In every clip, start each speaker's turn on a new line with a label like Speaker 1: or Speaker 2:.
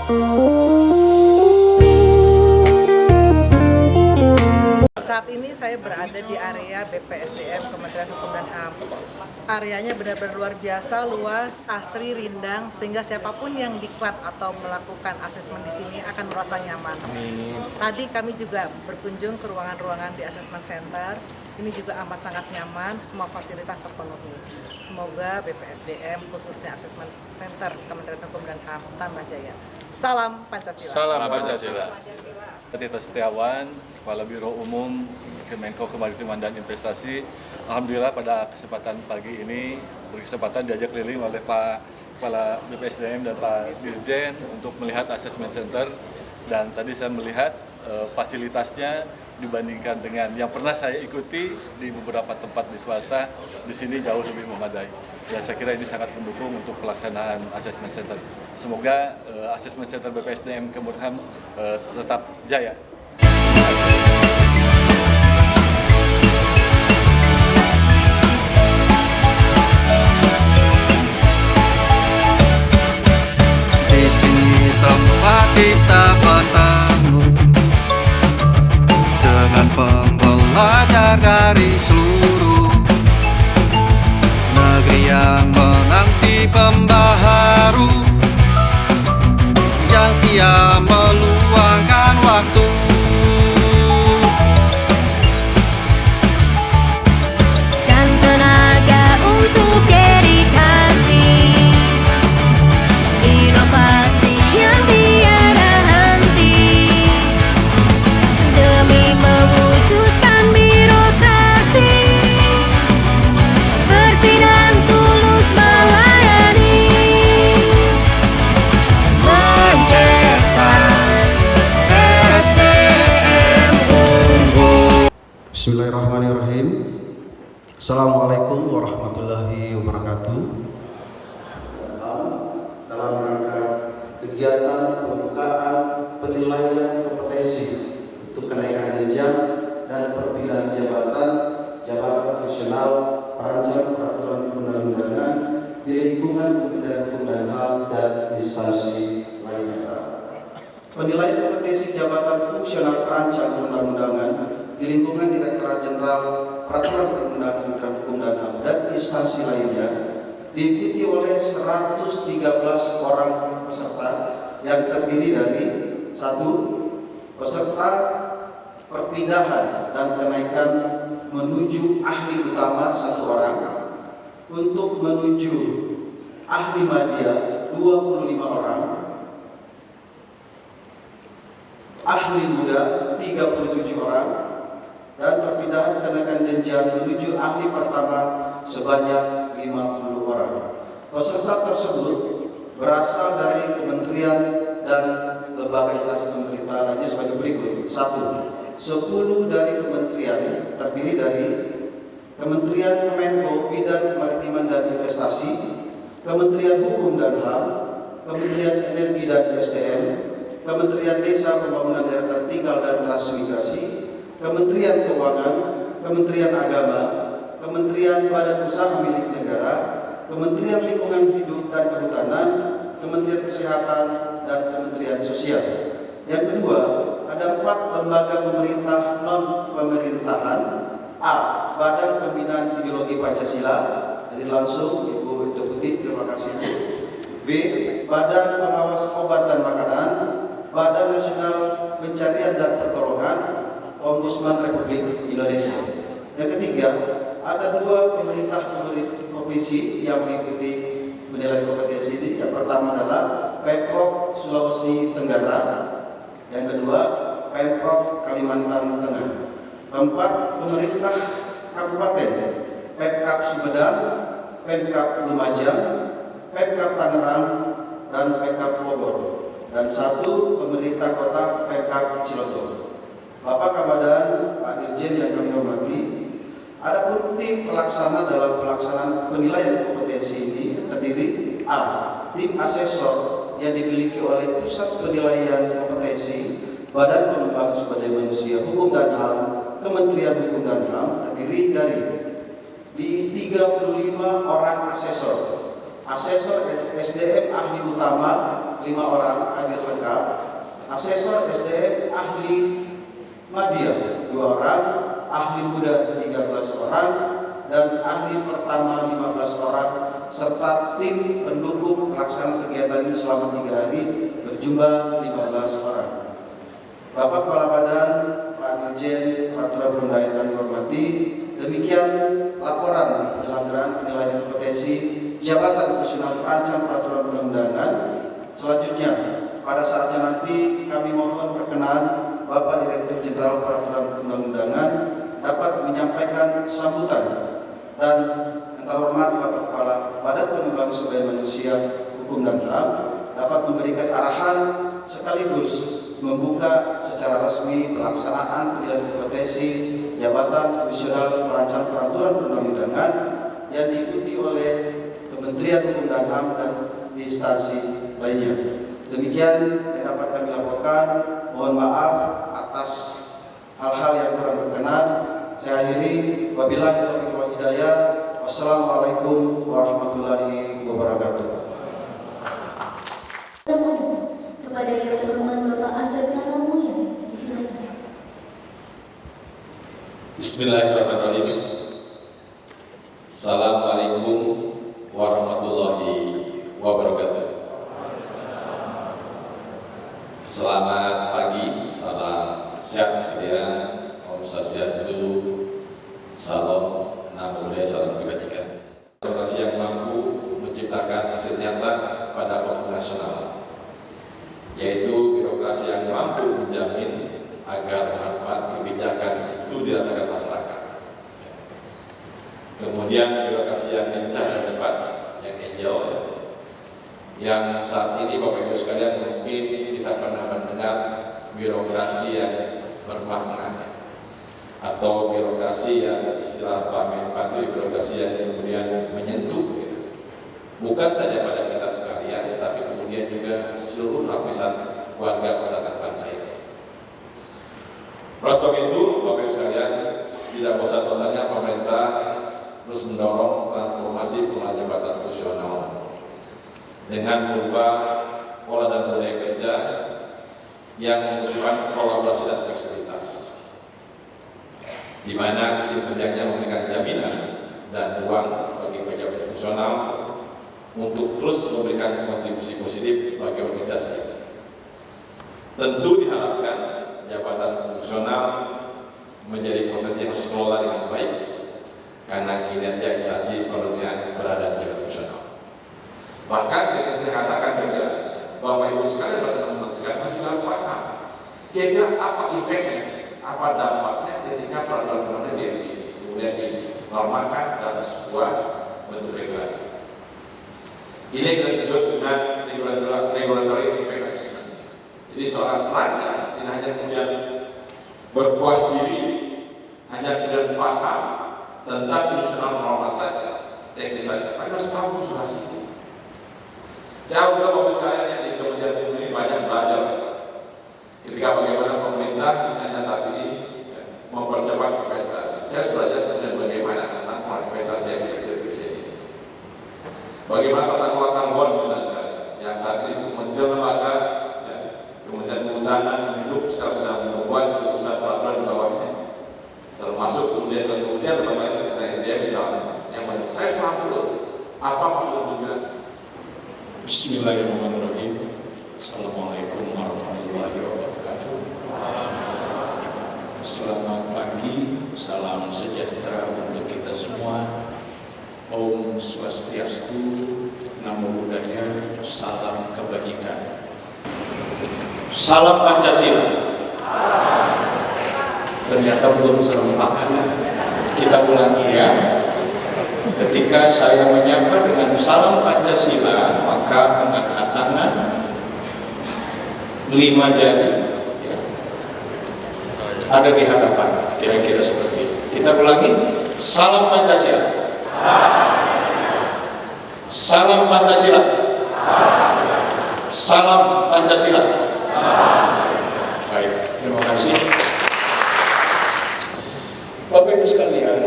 Speaker 1: Saat ini saya berada di area BPSDM Kementerian Hukum dan HAM. Areanya benar-benar luar biasa, luas, asri, rindang, sehingga siapapun yang diklat atau melakukan asesmen di sini akan merasa nyaman.
Speaker 2: Amin.
Speaker 1: Tadi kami juga berkunjung ke ruangan-ruangan di Assessment Center. Ini juga amat sangat nyaman, semua fasilitas terpenuhi. Semoga BPSDM khususnya Assessment Center Kementerian Hukum dan HAM tambah jaya. Salam Pancasila.
Speaker 2: Salam Pancasila. Tito Setiawan, Kepala Biro Umum Kemenko Kemaritiman dan Investasi. Alhamdulillah pada kesempatan pagi ini berkesempatan diajak keliling oleh Pak Kepala BPSDM dan Pak Dirjen untuk melihat Assessment Center, dan tadi saya melihat fasilitasnya dibandingkan dengan yang pernah saya ikuti di beberapa tempat di swasta, di sini jauh lebih memadai. Ya, saya kira ini sangat mendukung untuk pelaksanaan Assessment Center. Semoga Assessment Center BPSDM Kemenham tetap jaya.
Speaker 3: Di sini tempat kita bertemu dengan pembelajar dari seluruh negeri yang menanti pembaharu, yang siap meluangkan waktu
Speaker 4: dan tenaga untuk dedikasi, inovasi yang tiada henti, demi mewujudkan birokrasi bersih dan tulus melayani,
Speaker 3: mencetak SDM unggul.
Speaker 5: Bismillahirrahmanirrahim. Assalamualaikum warahmatullahi wabarakatuh. Dalam rangka kegiatan pembukaan penilaian kompetensi untuk kenaikan jenjang dan perpindahan jabatan fungsional perancang peraturan perundang-undangan di lingkungan Kementerian Hukum dan HAM dan instansi lainnya. Penilaian kompetensi jabatan fungsional perancang perundang-undangan di lingkungan Direktorat Jenderal Peraturan Perundang-undangan Kementerian Hukum dan HAM dan instansi lainnya diikuti oleh 113 orang peserta yang terdiri dari 1. Peserta perpindahan dan kenaikan menuju ahli utama 1 orang, untuk menuju ahli madya 25 orang, ahli muda 37 orang, dan perpindahan kenaikan jenjang menuju ahli pertama sebanyak 50 orang. Peserta tersebut berasal dari kementerian dan lembaga instansi pemerintah lainnya sebagai berikut. 1. 10 dari kementerian terdiri dari Kementerian Kemenko Bidang Kemaritiman dan Investasi, Kementerian Hukum dan HAM, Kementerian Energi dan SDM, Kementerian Desa Pembangunan Daerah Tertinggal dan Transmigrasi, Kementerian Keuangan, Kementerian Agama, Kementerian Badan Usaha Milik Negara, Kementerian Lingkungan Hidup dan Kehutanan, Kementerian Kesehatan, dan Kementerian Sosial. Yang kedua, ada 4 lembaga pemerintah non-pemerintahan. A. Badan Pembinaan Ideologi Pancasila. Jadi langsung Ibu Deputi, terima kasih. B. Badan Pengawas Obat dan Makanan, Badan Nasional Pencarian dan Pertolongan, Ombudsman Republik Indonesia. Yang ketiga, ada 2 pemerintah provinsi yang mengikuti penilaian kompetensi ini. Yang pertama adalah Pemprov Sulawesi Tenggara, yang kedua Pemprov Kalimantan Tengah. 4. Pemerintah Kabupaten, Pemkab Sumedang, Pemkab Lumajang, Pemkab Tangerang, dan Pemkab Bogor. Dan 1. Pemerintah Kota, Pemkab Cilegon. Bapak Kabadan, Pak Dirjen yang kami hormati, adapun tim pelaksana dalam pelaksanaan penilaian kompetensi ini terdiri A. Tim asesor yang dimiliki oleh Pusat Penilaian Kompetensi Badan Pengembangan Sumber Daya Manusia Hukum dan HAM Kementerian Hukum dan HAM, terdiri dari 35 orang asesor SDM ahli utama 5 orang hadir lengkap. ahli media 2 orang, ahli muda 13 orang, dan ahli pertama 15 orang, serta tim pendukung pelaksanaan kegiatan ini selama 3 hari berjumlah 15 orang. Bapak Kepala Badan, Pak Dirjen Peraturan Perundang-undangan yang dihormati, demikian laporan penyelenggaraan penilaian kompetensi Jabatan Fungsional Perancang Peraturan Perundang-undangan. Selanjutnya, pada saatnya nanti kami mohon perkenan Bapak Direktur Jenderal Peraturan Perundang-undangan dapat menyampaikan sambutan, dan yang terhormat Bapak Kepala Badan Pengembangan Sumber Daya Manusia, Hukum dan HAM dapat memberikan arahan sekaligus membuka secara resmi pelaksanaan penilaian kompetensi Jabatan Fungsional Perancang Peraturan Perundang-undangan yang diikuti oleh Kementerian Hukum dan HAM dan instansi lainnya. Demikian yang dapat kami laporkan. Mohon maaf atas hal-hal yang kurang berkenan. Saya akhiri. Wabillahi taufiq wal hidayah. Wassalamualaikum warahmatullahi wabarakatuh.
Speaker 6: Kepada yang terhormat Bapak Asep Nanamuya, disilakan.
Speaker 7: Bismillahirrahmanirrahim. Assalamualaikum warahmatullahi wabarakatuh. Selamat pagi, salam sehat sekalian, Om Swastiastu, salam Namo Buddhaya, salam kebajikan. Demokrasi yang mampu menciptakan hasil nyata pada pembangunan nasional, yaitu birokrasi yang mampu menjamin agar manfaat kebijakan itu dirasakan masyarakat. Kemudian birokrasi yang lincah dan cepat, yang agile, yang saat ini Bapak Ibu sekalian mungkin kita pernah mendengar birokrasi yang bermakna, atau birokrasi yang istilah Pak Menpan itu birokrasi yang kemudian menyentuh, bukan saja pada kita sekalian, tapi kemudian juga seluruh lapisan warga masyarakat bangsa ini. Oleh sebab itu, Bapak Ibu sekalian, tidak bosan-bosannya pemerintah terus mendorong transformasi pengelolaan jabatan fungsional dengan mengubah pola dan budaya kerja yang membutuhkan kolaborasi dan fleksibilitas, di mana sistem kerjanya memberikan jaminan dan ruang bagi pejabat fungsional untuk terus memberikan kontribusi positif bagi organisasi. Tentu diharapkan jabatan fungsional menjadi potensi yang harus dikelola dengan baik, karena kinerja instansi sepenuhnya berada di jabatan fungsional. Bahkan saya katakan juga, Bapak Ibu sekalian, teman-teman sekalian harus juga paham kira-kira apa impactnya, apa dampaknya ketika peraturan-peraturan kemudian dinormalkan dalam sebuah bentuk regulasi. Ini kita sebut dengan regulatory impact assessment. Jadi seorang perancang tidak hanya kemudian berpuas diri, hanya kemudian paham tentang fungsional normal saja, teknis saja, tapi harus paham fungsionasi. Saya juga Bapak sekalian yang di Kementerian Hukum ini banyak belajar ketika bagaimana pemerintah misalnya saat ini mempercepat investasi. Saya harus belajar kemudian bagaimana tentang investasi yang terjadi di sini. Bagaimana tata kelola karbon misalnya yang saat ini Kementerian Lembaga, Kementerian Kehutanan, Hidup sekarang sedang membuat keputusan peraturan di bawahnya, termasuk kemudian lembaga SDM misalnya. Yang saya paham dulu apa maksudnya.
Speaker 8: Bismillahirrahmanirrahim. Assalamualaikum warahmatullahi wabarakatuh. Selamat pagi, salam sejahtera untuk kita semua. Om Swastiastu, Namo Buddhaya, salam kebajikan. Salam Pancasila. Ternyata belum serempak. Kita ulangi ya. Ketika saya menyapa dengan salam Pancasila, maka mengangkat tangan 5 jari ya, ada di hadapan, kira-kira seperti itu. Kita ulangi, salam Pancasila. Salam Pancasila. Salam Pancasila. Baik, terima kasih. Bapak Ibu sekalian,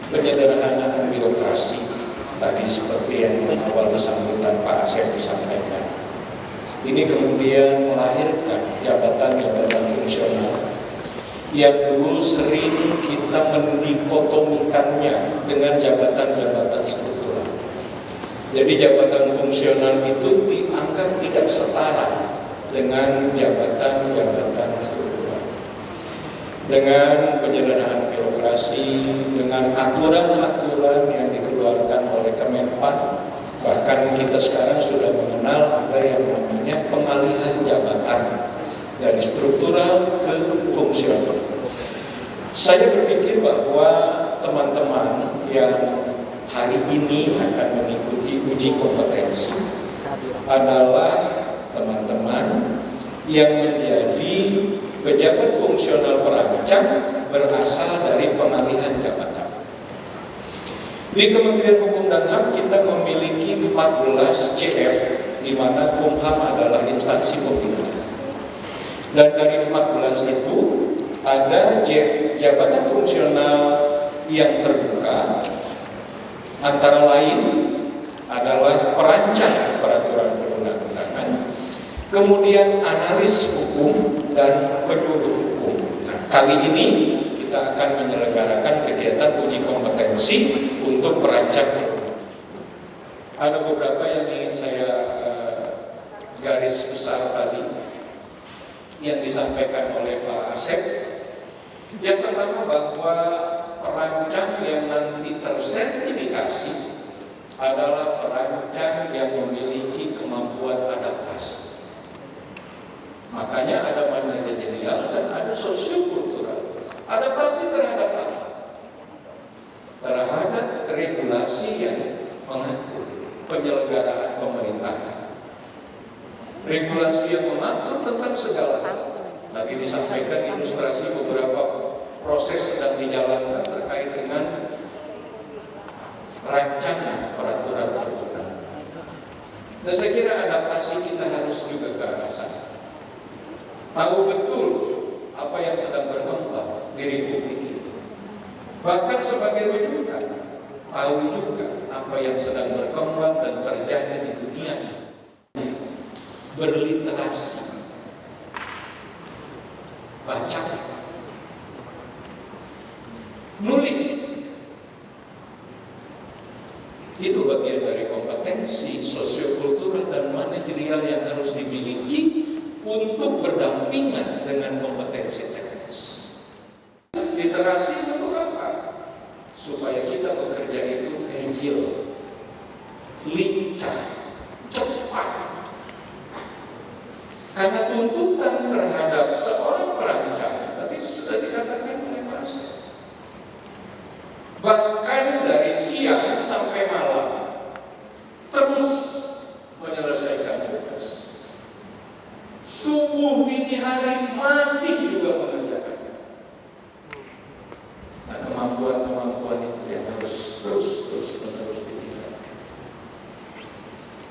Speaker 8: penyederhanaan birokrasi tadi seperti yang awal sambutan Pak Asep disampaikan, ini kemudian melahirkan jabatan-jabatan fungsional yang dulu sering kita mendikotomikannya dengan jabatan-jabatan struktural. Jadi jabatan fungsional itu dianggap tidak setara dengan jabatan-jabatan struktural. Dengan penyederhanaan birokrasi, dengan aturan-aturan yang dikeluarkan oleh Kemenpan, bahkan kita sekarang sudah mengenal ada yang namanya pengalihan jabatan dari struktural ke fungsional. Saya berpikir bahwa teman-teman yang hari ini akan mengikuti uji kompetensi adalah teman-teman yang menjadi pejabat fungsional perancang berasal dari pengalihan jabatan. Di Kementerian Hukum dan HAM kita memiliki 14 CF, di mana Kumham adalah instansi pembina. Dan dari 14 itu ada jabatan fungsional yang terbuka, antara lain adalah perancang peraturan perundang-undangan, kemudian analis hukum dan penyuluh hukum. Nah, kali ini kita akan menyelenggarakan kegiatan uji kompetensi untuk perancang perundang. Ada beberapa yang ingin saya garis besar tadi yang disampaikan oleh Pak Asep. Yang pertama bahwa perancang yang nanti tersertifikasi adalah perancang yang memiliki kemampuan adaptasi. Makanya ada manajerial dan ada sosiokultural. Adaptasi terhadap apa? Terhadap regulasi yang mengatur penyelenggaraan pemerintahan. Regulasi yang mengatur tentang segala hal. Tadi disampaikan ilustrasi beberapa proses sedang dijalankan terkait dengan rancangan peraturan perundang-undangan. Dan saya kira adaptasi kita harus juga ke arah sana. Tahu betul apa yang sedang berkembang di Republik ini. Bahkan sebagai rujukan, tahu juga apa yang sedang berkembang dan terjadi di dunia ini. Berliterasi, baca, nulis, itu bagian dari kompetensi sosiokultural dan manajerial yang harus dimiliki untuk berdampingan dengan kompetensi teknis. Literasi untuk apa? Supaya kita bekerja itu agile, lincah, cepat. Karena tuntutan terhadap seorang perancang tadi sudah dikatakan oleh Pak Asep. Bahkan dari siang sampai malam terus menyelesaikan tugas. Subuh dini hari masih juga mengerjakan. Nah, kemampuan-kemampuan itu yang harus terus ditingkatkan.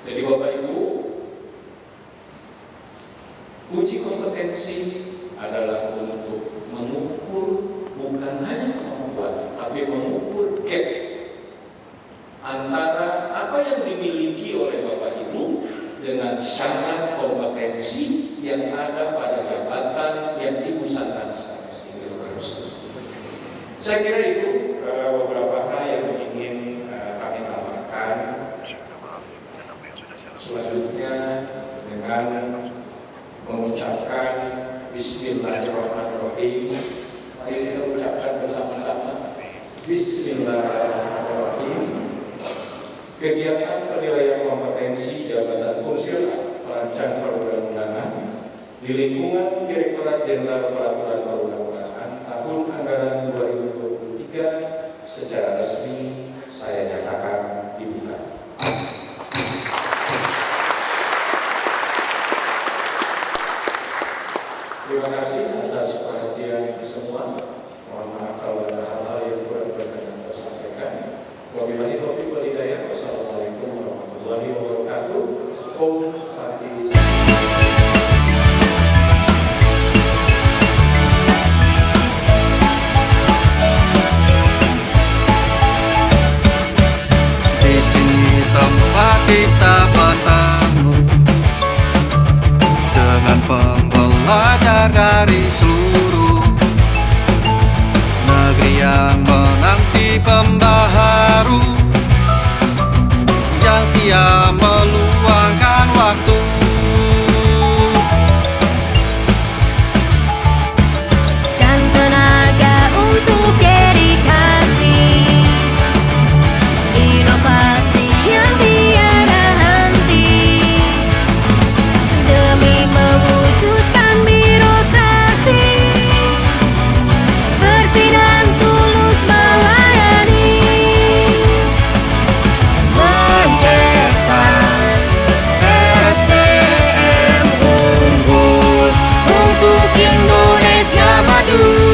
Speaker 8: Jadi Bapak Ibu, uji kompetensi adalah untuk mengukur bukan hanya kemampuan, tapi mengukur gap antara apa yang dimiliki oleh Bapak Ibu dengan syarat kompetensi yang ada pada jabatan yang Ibu sandang sekarang. Saya kira itu beberapa hal yang ingin kami tambahkan. Selanjutnya dengan mengucapkan Bismillahirrahmanirrahim. Mari kita ucapkan bersama-sama Bismillahirrahmanirrahim. Kegiatan penilaian kompetensi jabatan fungsional perancang perundang-undangan di lingkungan Direktorat Jenderal Peraturan Perundang-undangan tahun anggaran 2023 secara resmi saya nyatakan dibuka. Terima kasih atas perhatian semua. Mohon maaf kalau ada hal-hal yang kurang berkenan tersampaikan. Wabillahi taufiq wal hidayah. Wassalamualaikum warahmatullahi wabarakatuh. Om Santi.
Speaker 3: Di sini tempat kita bertemu dengan pembelajaran terpancar dari seluruh negeri yang menanti pembaharu, yang siap meluangkan waktu.
Speaker 4: Dan tenaga untuk dedikasi, inovasi yang tiada henti, demi mewujudkan birokrasi bersih dan tulus melayani,
Speaker 3: Mencetak SDM unggul untuk Indonesia maju.